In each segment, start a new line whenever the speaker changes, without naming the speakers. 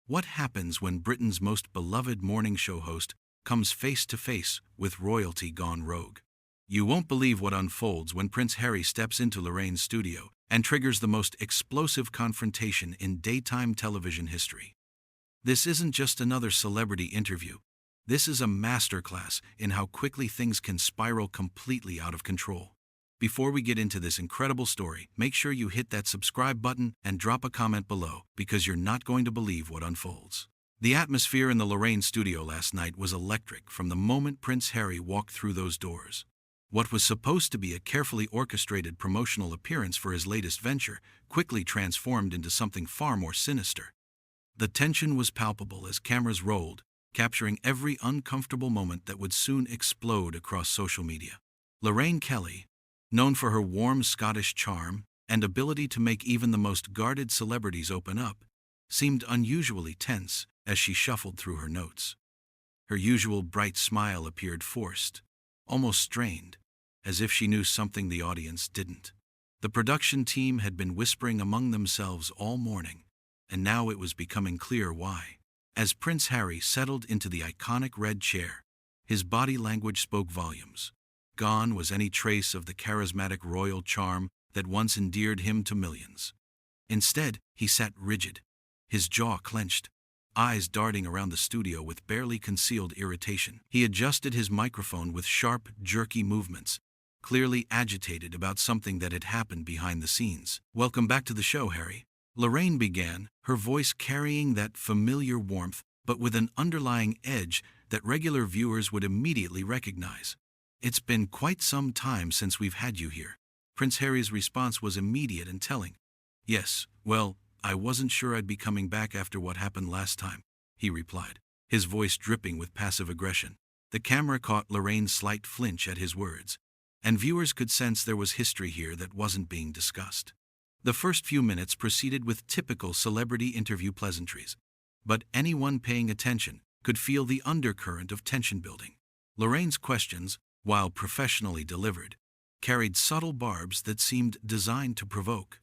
What happens when Britain's most beloved morning show host comes face to face with royalty gone rogue? You won't believe what unfolds when Prince Harry steps into Lorraine's studio and triggers the most explosive confrontation in daytime television history. This isn't just another celebrity interview. This is a masterclass in how quickly things can spiral completely out of control. Before we get into this incredible story, make sure you hit that subscribe button and drop a comment below because you're not going to believe what unfolds. The atmosphere in the Lorraine studio last night was electric from the moment Prince Harry walked through those doors. What was supposed to be a carefully orchestrated promotional appearance for his latest venture quickly transformed into something far more sinister. The tension was palpable as cameras rolled, capturing every uncomfortable moment that would soon explode across social media. Lorraine Kelly, known for her warm Scottish charm and ability to make even the most guarded celebrities open up, seemed unusually tense as she shuffled through her notes. Her usual bright smile appeared forced, almost strained, as if she knew something the audience didn't. The production team had been whispering among themselves all morning, and now it was becoming clear why. As Prince Harry settled into the iconic red chair, his body language spoke volumes. Gone was any trace of the charismatic royal charm that once endeared him to millions. Instead, he sat rigid, his jaw clenched, eyes darting around the studio with barely concealed irritation. He adjusted his microphone with sharp, jerky movements, clearly agitated about something that had happened behind the scenes. "Welcome back to the show, Harry," Lorraine began, her voice carrying that familiar warmth but with an underlying edge that regular viewers would immediately recognize. "It's been quite some time since we've had you here." Prince Harry's response was immediate and telling. "Yes, well, I wasn't sure I'd be coming back after what happened last time," he replied, his voice dripping with passive aggression. The camera caught Lorraine's slight flinch at his words, and viewers could sense there was history here that wasn't being discussed. The first few minutes proceeded with typical celebrity interview pleasantries, but anyone paying attention could feel the undercurrent of tension building. Lorraine's questions, while professionally delivered, carried subtle barbs that seemed designed to provoke.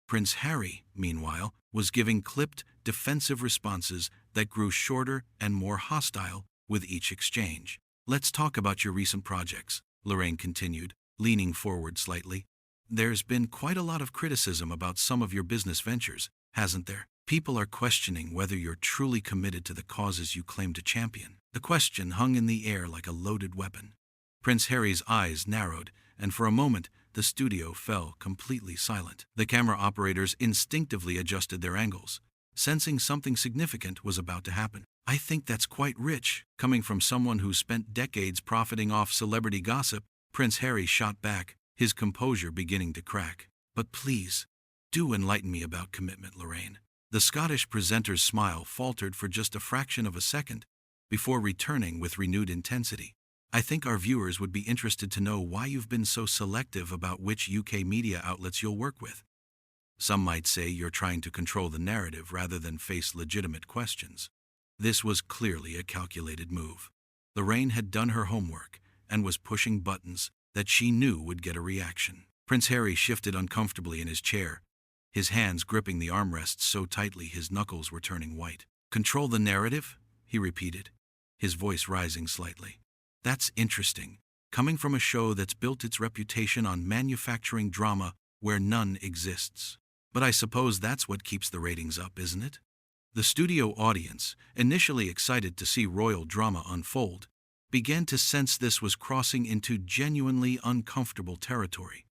Prince Harry, meanwhile, was giving clipped, defensive responses that grew shorter and more hostile with each exchange. "Let's talk about your recent projects," Lorraine continued, leaning forward slightly. "There's been quite a lot of criticism about some of your business ventures, hasn't there? People are questioning whether you're truly committed to the causes you claim to champion." The question hung in the air like a loaded weapon. Prince Harry's eyes narrowed, and for a moment, the studio fell completely silent. The camera operators instinctively adjusted their angles, sensing something significant was about to happen. "I think that's quite rich, coming from someone who spent decades profiting off celebrity gossip," Prince Harry shot back, his composure beginning to crack. "But please, do enlighten me about commitment, Lorraine." The Scottish presenter's smile faltered for just a fraction of a second, before returning with renewed intensity. "I think our viewers would be interested to know why you've been so selective about which UK media outlets you'll work with. Some might say you're trying to control the narrative rather than face legitimate questions." This was clearly a calculated move. Lorraine had done her homework and was pushing buttons that she knew would get a reaction. Prince Harry shifted uncomfortably in his chair, his hands gripping the armrests so tightly his knuckles were turning white. "Control the narrative?" he repeated, his voice rising slightly. "That's interesting, coming from a show that's built its reputation on manufacturing drama where none exists. But I suppose that's what keeps the ratings up, isn't it?" The studio audience, initially excited to see royal drama unfold, began to sense this was crossing into genuinely uncomfortable territory.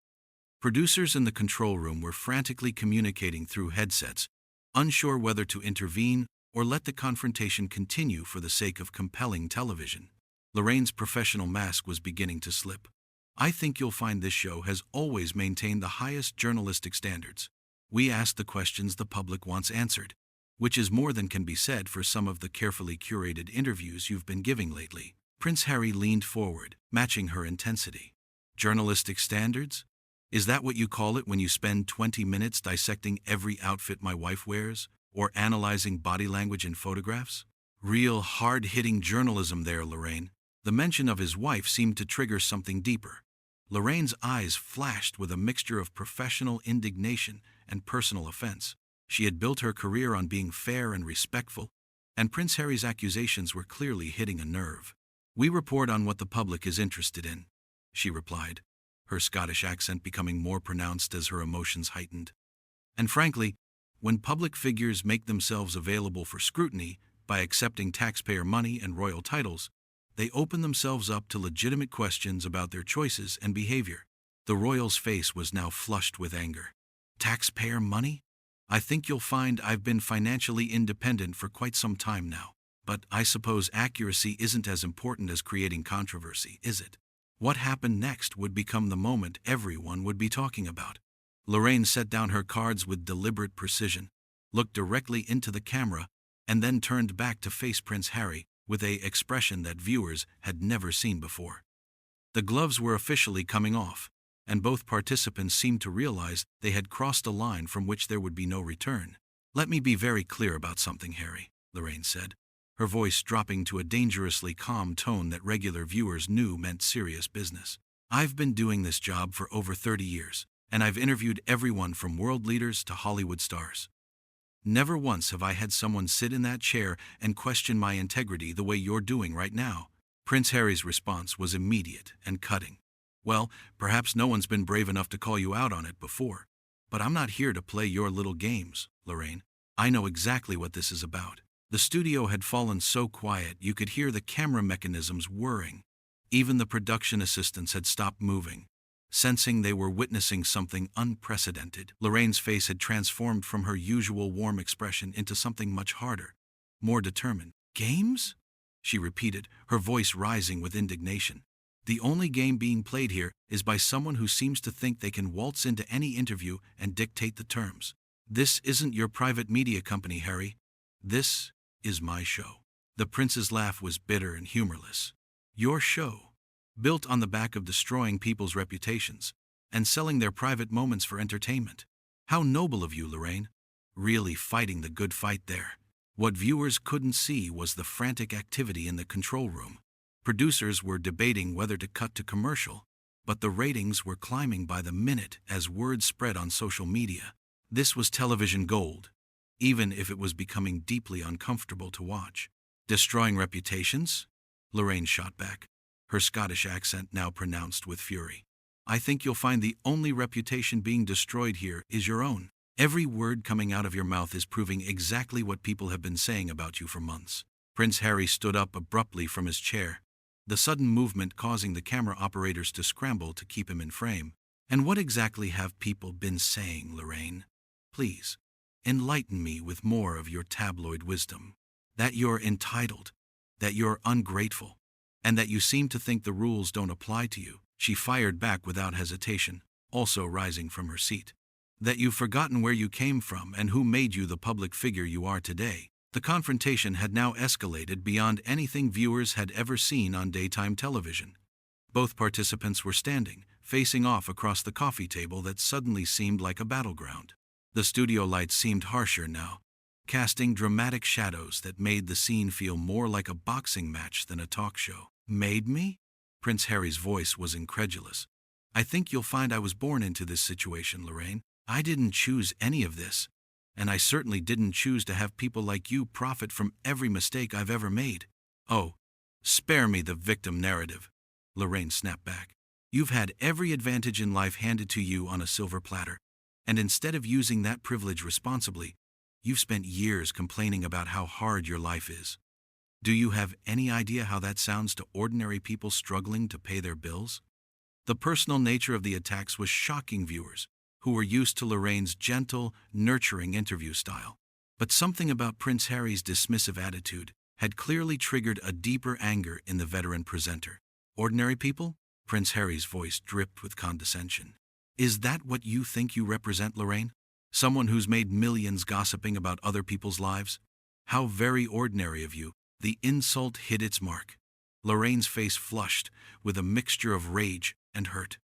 Producers in the control room were frantically communicating through headsets, unsure whether to intervene or let the confrontation continue for the sake of compelling television. Lorraine's professional mask was beginning to slip. "I think you'll find this show has always maintained the highest journalistic standards. We ask the questions the public wants answered, which is more than can be said for some of the carefully curated interviews you've been giving lately." Prince Harry leaned forward, matching her intensity. "Journalistic standards? Is that what you call it when you spend 20 minutes dissecting every outfit my wife wears, or analyzing body language in photographs? Real hard-hitting journalism there, Lorraine." The mention of his wife seemed to trigger something deeper. Lorraine's eyes flashed with a mixture of professional indignation and personal offense. She had built her career on being fair and respectful, and Prince Harry's accusations were clearly hitting a nerve. "We report on what the public is interested in," she replied, her Scottish accent becoming more pronounced as her emotions heightened. "And frankly, when public figures make themselves available for scrutiny by accepting taxpayer money and royal titles, they open themselves up to legitimate questions about their choices and behavior." The royal's face was now flushed with anger. "Taxpayer money? I think you'll find I've been financially independent for quite some time now. But I suppose accuracy isn't as important as creating controversy, is it? What happened next would become the moment everyone would be talking about." Lorraine set down her cards with deliberate precision, looked directly into the camera, and then turned back to face Prince Harry with an expression that viewers had never seen before. The gloves were officially coming off, and both participants seemed to realize they had crossed a line from which there would be no return. "Let me be very clear about something, Harry," Lorraine said, her voice dropping to a dangerously calm tone that regular viewers knew meant serious business. "I've been doing this job for over 30 years, and I've interviewed everyone from world leaders to Hollywood stars. Never once have I had someone sit in that chair and question my integrity the way you're doing right now." Prince Harry's response was immediate and cutting. "Well, perhaps no one's been brave enough to call you out on it before. But I'm not here to play your little games, Lorraine. I know exactly what this is about." The studio had fallen so quiet you could hear the camera mechanisms whirring. Even the production assistants had stopped moving, sensing they were witnessing something unprecedented. Lorraine's face had transformed from her usual warm expression into something much harder, more determined. "Games?" she repeated, her voice rising with indignation. "The only game being played here is by someone who seems to think they can waltz into any interview and dictate the terms. This isn't your private media company, Harry. This is my show." The prince's laugh was bitter and humorless. "Your show, built on the back of destroying people's reputations and selling their private moments for entertainment. How noble of you, Lorraine. Really fighting the good fight there." What viewers couldn't see was the frantic activity in the control room. Producers were debating whether to cut to commercial, but the ratings were climbing by the minute as word spread on social media. This was television gold, even if it was becoming deeply uncomfortable to watch. "Destroying reputations?" Lorraine shot back, her Scottish accent now pronounced with fury. "I think you'll find the only reputation being destroyed here is your own. Every word coming out of your mouth is proving exactly what people have been saying about you for months." Prince Harry stood up abruptly from his chair, the sudden movement causing the camera operators to scramble to keep him in frame. "And what exactly have people been saying, Lorraine? Please, enlighten me with more of your tabloid wisdom. That you're entitled, that you're ungrateful, and that you seem to think the rules don't apply to you," she fired back without hesitation, also rising from her seat. "That you've forgotten where you came from and who made you the public figure you are today." The confrontation had now escalated beyond anything viewers had ever seen on daytime television. Both participants were standing, facing off across the coffee table that suddenly seemed like a battleground. The studio lights seemed harsher now, casting dramatic shadows that made the scene feel more like a boxing match than a talk show. "Made me?" Prince Harry's voice was incredulous. "I think you'll find I was born into this situation, Lorraine. I didn't choose any of this. And I certainly didn't choose to have people like you profit from every mistake I've ever made." "Oh, spare me the victim narrative," Lorraine snapped back. "You've had every advantage in life handed to you on a silver platter, and instead of using that privilege responsibly, you've spent years complaining about how hard your life is. Do you have any idea how that sounds to ordinary people struggling to pay their bills?" The personal nature of the attacks was shocking viewers, who were used to Lorraine's gentle, nurturing interview style. But something about Prince Harry's dismissive attitude had clearly triggered a deeper anger in the veteran presenter. "Ordinary people?" Prince Harry's voice dripped with condescension. "Is that what you think you represent, Lorraine? Someone who's made millions gossiping about other people's lives? How very ordinary of you." The insult hit its mark. Lorraine's face flushed with a mixture of rage and hurt.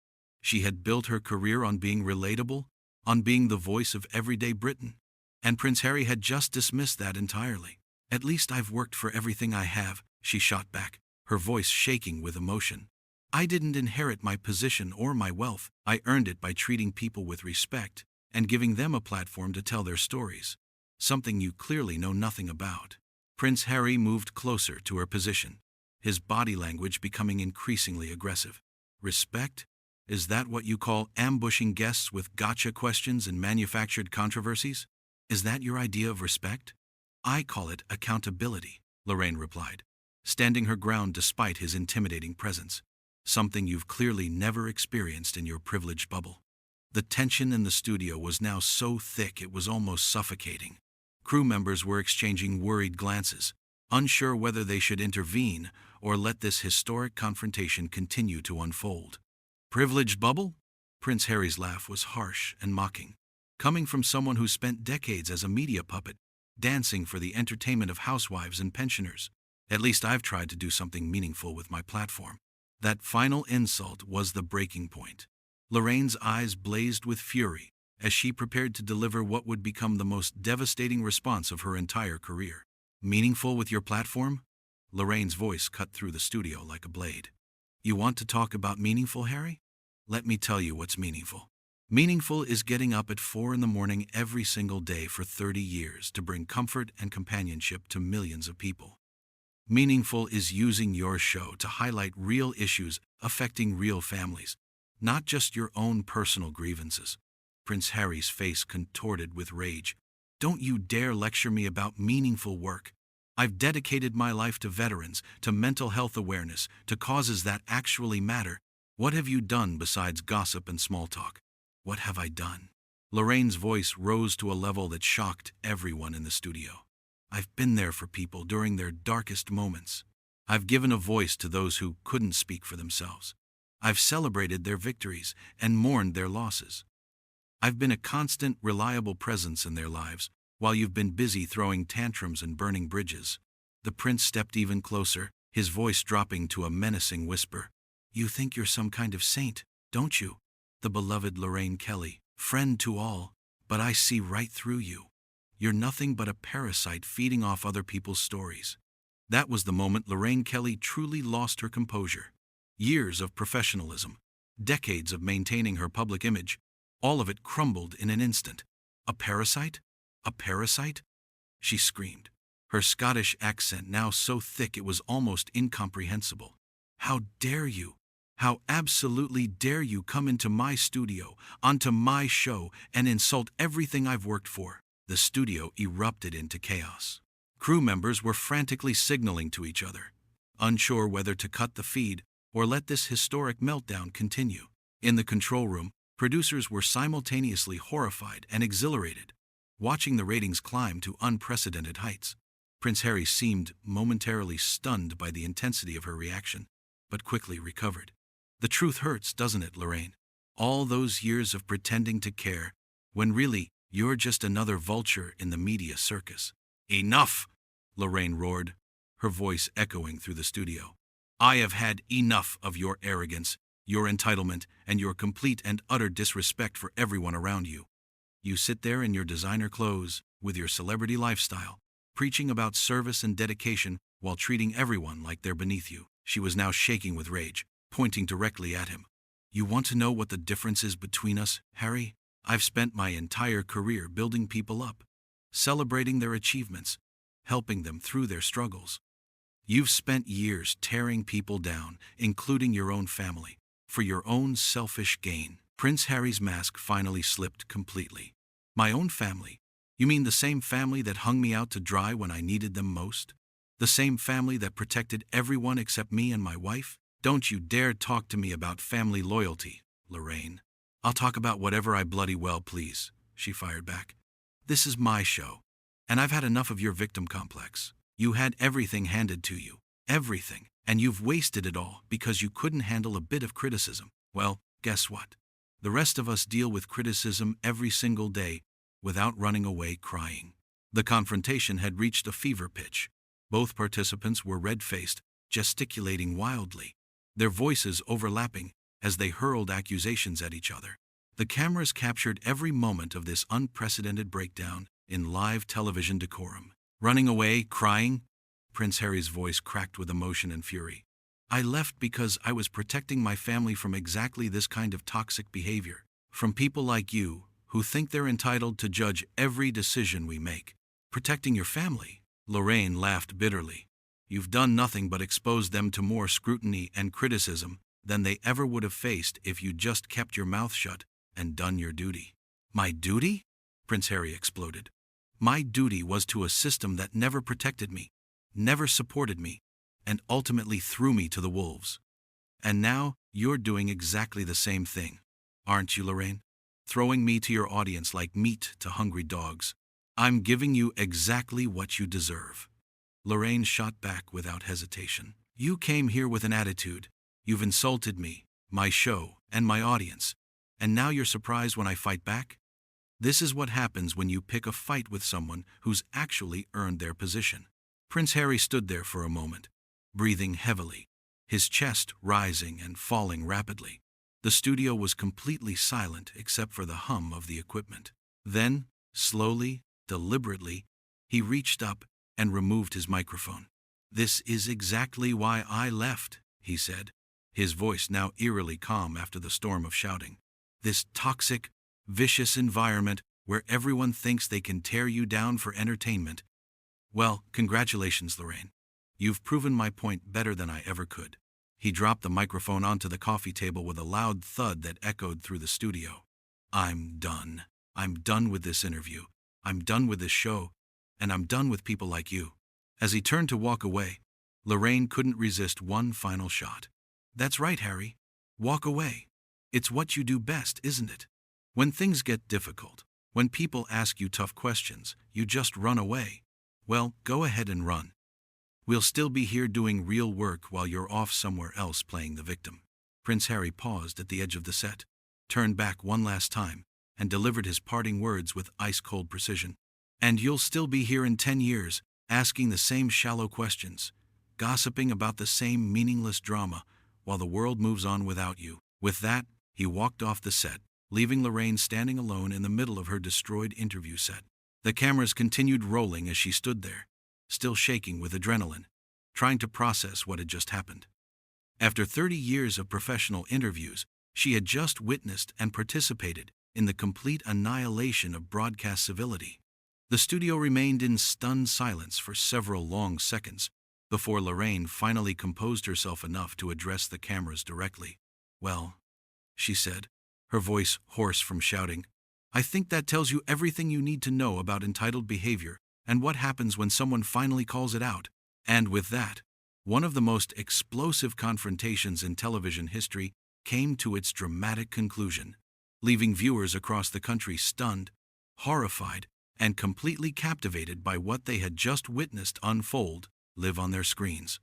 She had built her career on being relatable, on being the voice of everyday Britain. And Prince Harry had just dismissed that entirely. "At least I've worked for everything I have," she shot back, her voice shaking with emotion. "I didn't inherit my position or my wealth. I earned it by treating people with respect and giving them a platform to tell their stories. Something you clearly know nothing about." Prince Harry moved closer to her position, his body language becoming increasingly aggressive. Respect? Is that what you call ambushing guests with gotcha questions and manufactured controversies? Is that your idea of respect? I call it accountability, Lorraine replied, standing her ground despite his intimidating presence, something you've clearly never experienced in your privileged bubble. The tension in the studio was now so thick it was almost suffocating. Crew members were exchanging worried glances, unsure whether they should intervene or let this historic confrontation continue to unfold. Privileged bubble? Prince Harry's laugh was harsh and mocking, coming from someone who spent decades as a media puppet, dancing for the entertainment of housewives and pensioners. At least I've tried to do something meaningful with my platform. That final insult was the breaking point. Lorraine's eyes blazed with fury as she prepared to deliver what would become the most devastating response of her entire career. Meaningful with your platform? Lorraine's voice cut through the studio like a blade. You want to talk about meaningful, Harry? Let me tell you what's meaningful. Meaningful is getting up at 4 in the morning every single day for 30 years to bring comfort and companionship to millions of people. Meaningful is using your show to highlight real issues affecting real families, not just your own personal grievances. Prince Harry's face contorted with rage. Don't you dare lecture me about meaningful work. I've dedicated my life to veterans, to mental health awareness, to causes that actually matter. What have you done besides gossip and small talk? What have I done? Lorraine's voice rose to a level that shocked everyone in the studio. I've been there for people during their darkest moments. I've given a voice to those who couldn't speak for themselves. I've celebrated their victories and mourned their losses. I've been a constant, reliable presence in their lives while you've been busy throwing tantrums and burning bridges. The prince stepped even closer, his voice dropping to a menacing whisper. You think you're some kind of saint, don't you? The beloved Lorraine Kelly, friend to all, but I see right through you. You're nothing but a parasite feeding off other people's stories. That was the moment Lorraine Kelly truly lost her composure. Years of professionalism, decades of maintaining her public image, all of it crumbled in an instant. A parasite? A parasite? She screamed, her Scottish accent now so thick it was almost incomprehensible. How dare you? How absolutely dare you come into my studio, onto my show, and insult everything I've worked for? The studio erupted into chaos. Crew members were frantically signaling to each other, unsure whether to cut the feed or let this historic meltdown continue. In the control room, producers were simultaneously horrified and exhilarated, watching the ratings climb to unprecedented heights. Prince Harry seemed momentarily stunned by the intensity of her reaction, but quickly recovered. The truth hurts, doesn't it, Lorraine? All those years of pretending to care, when really, you're just another vulture in the media circus. Enough! Lorraine roared, her voice echoing through the studio. I have had enough of your arrogance, your entitlement, and your complete and utter disrespect for everyone around you. You sit there in your designer clothes, with your celebrity lifestyle, preaching about service and dedication while treating everyone like they're beneath you. She was now shaking with rage, pointing directly at him. You want to know what the difference is between us, Harry? I've spent my entire career building people up, celebrating their achievements, helping them through their struggles. You've spent years tearing people down, including your own family, for your own selfish gain. Prince Harry's mask finally slipped completely. My own family? You mean the same family that hung me out to dry when I needed them most? The same family that protected everyone except me and my wife? Don't you dare talk to me about family loyalty, Lorraine. I'll talk about whatever I bloody well please, she fired back. This is my show, and I've had enough of your victim complex. You had everything handed to you, everything, and you've wasted it all because you couldn't handle a bit of criticism. Well, guess what? The rest of us deal with criticism every single day without running away crying. The confrontation had reached a fever pitch. Both participants were red-faced, gesticulating wildly, their voices overlapping as they hurled accusations at each other. The cameras captured every moment of this unprecedented breakdown in live television decorum. Running away, crying? Prince Harry's voice cracked with emotion and fury. I left because I was protecting my family from exactly this kind of toxic behavior, from people like you, who think they're entitled to judge every decision we make. Protecting your family? Lorraine laughed bitterly. You've done nothing but expose them to more scrutiny and criticism than they ever would have faced if you just kept your mouth shut and done your duty. My duty? Prince Harry exploded. My duty was to a system that never protected me, never supported me, and ultimately threw me to the wolves. And now you're doing exactly the same thing, aren't you, Lorraine? Throwing me to your audience like meat to hungry dogs. I'm giving you exactly what you deserve. Lorraine shot back without hesitation. You came here with an attitude. You've insulted me, my show, and my audience. And now you're surprised when I fight back? This is what happens when you pick a fight with someone who's actually earned their position. Prince Harry stood there for a moment, breathing heavily, his chest rising and falling rapidly. The studio was completely silent except for the hum of the equipment. Then, slowly, deliberately, he reached up and removed his microphone. This is exactly why I left, he said, his voice now eerily calm after the storm of shouting. This toxic, vicious environment where everyone thinks they can tear you down for entertainment. Well, congratulations, Lorraine. You've proven my point better than I ever could. He dropped the microphone onto the coffee table with a loud thud that echoed through the studio. I'm done. I'm done with this interview. I'm done with this show. And I'm done with people like you. As he turned to walk away, Lorraine couldn't resist one final shot. That's right, Harry. Walk away. It's what you do best, isn't it? When things get difficult, when people ask you tough questions, you just run away. Well, go ahead and run. We'll still be here doing real work while you're off somewhere else playing the victim. Prince Harry paused at the edge of the set, turned back one last time, and delivered his parting words with ice-cold precision. And you'll still be here in 10 years, asking the same shallow questions, gossiping about the same meaningless drama, while the world moves on without you. With that, he walked off the set, leaving Lorraine standing alone in the middle of her destroyed interview set. The cameras continued rolling as she stood there, still shaking with adrenaline, trying to process what had just happened. After 30 years of professional interviews, she had just witnessed and participated in the complete annihilation of broadcast civility. The studio remained in stunned silence for several long seconds before Lorraine finally composed herself enough to address the cameras directly. Well, she said, her voice hoarse from shouting, I think that tells you everything you need to know about entitled behavior and what happens when someone finally calls it out. And with that, one of the most explosive confrontations in television history came to its dramatic conclusion, leaving viewers across the country stunned, horrified, and completely captivated by what they had just witnessed unfold live on their screens.